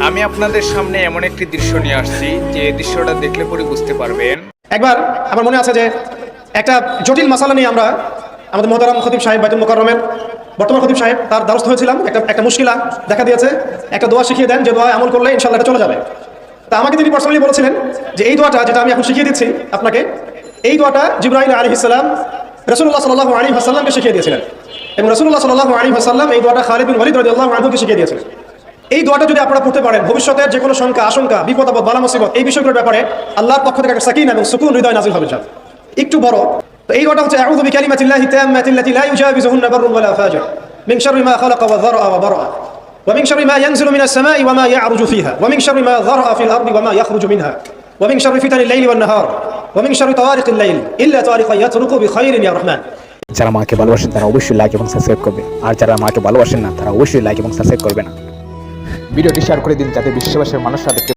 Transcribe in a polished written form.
আমি আপনাদের সামনে এমন একটি দৃশ্য নিয়ে আসছি যে দৃশ্যটা দেখলে পরে বুঝতে পারবেন। একবার আমার মনে আছে যে একটা জটিল মাসালা নিয়ে আমরা আমাদের মোহতারাম খতিব সাহেব বাইতুল মোকাররমের বর্তমান খতিব সাহেব তার দ্বারস্থ হয়েছিলাম। একটা মুশকিলা দেখা দিয়েছে, একটা দোয়া শিখিয়ে দেন যে দোয়া আমল করলে ইনশাআল্লাহ এটা চলে যাবে। তা আমাকে তিনি পার্সোনালি বলেছিলেন যে এই দোয়াটা যেটা আমি এখন শিখিয়ে দিচ্ছি আপনাকে, এই দোয়াটা জিবরাইল আলাইহিস সালাম রাসূলুল্লাহ সাল্লাল্লাহু আলাইহি ওয়াসাল্লামকে শিখিয়ে দিয়েছিলেন এবং রাসূলুল্লাহ সাল্লাল্লাহু আলাইহি ওয়াসাল্লাম এই দোয়াটা খালিদ বিন ওয়ালিদ রাদিয়াল্লাহু আনহুকে শিখিয়ে দিয়েছিলেন। এই দোয়াটা যদি আপনারা পড়তে পারেন, ভবিষ্যতের যে কোনো শঙ্কা আশঙ্কা বিপদ আপদ বালা মুসিবত এই বিষয়গুলোর ব্যাপারে আল্লাহর পক্ষ থেকে একটা সাকিনা এবং সুকুন হৃদয় নাযিল হবে। একটু বড় তো এই দোয়াটা হচ্ছে আউযু বিকালিমাতিল্লাহি তাম্মাতি আল্লাতি লা ইউজাবিজুহুন্না বাররুন ওয়ালা ফাজির মিন শাররি মা খালাকা ওয়া যারআ ওয়া বারআ ওয়া মিন শাররি মা ইয়ানজিলু মিনাস সামাই ওয়া মা ইয়া'রুজু ফিহা ওয়া মিন শাররি মা যারআ ফিল আরদি ওয়া মা ইয়াখরুজু মিনহা ওয়া মিন শাররি ফিতানিল লাইলি ওয়ান নাহার ওয়া মিন শাররি তাওয়ারিকিল লাইল ইল্লা তাওয়ারিকা ইয়াতরুকু বিখাইরিন ইয়া রাহমান। যারা মাকে ভালোবাসেন তারা অবশ্যই লাইক এবং সাবস্ক্রাইব করবে, আর যারা মাকে ভালোবাসেন না তারা অবশ্যই লাইক এবং সাবস্ক্রাইব করবে না। ভিডিওটি শেয়ার করে দিন যাতে বিশ্ববাসীর মানুষরা দেখতে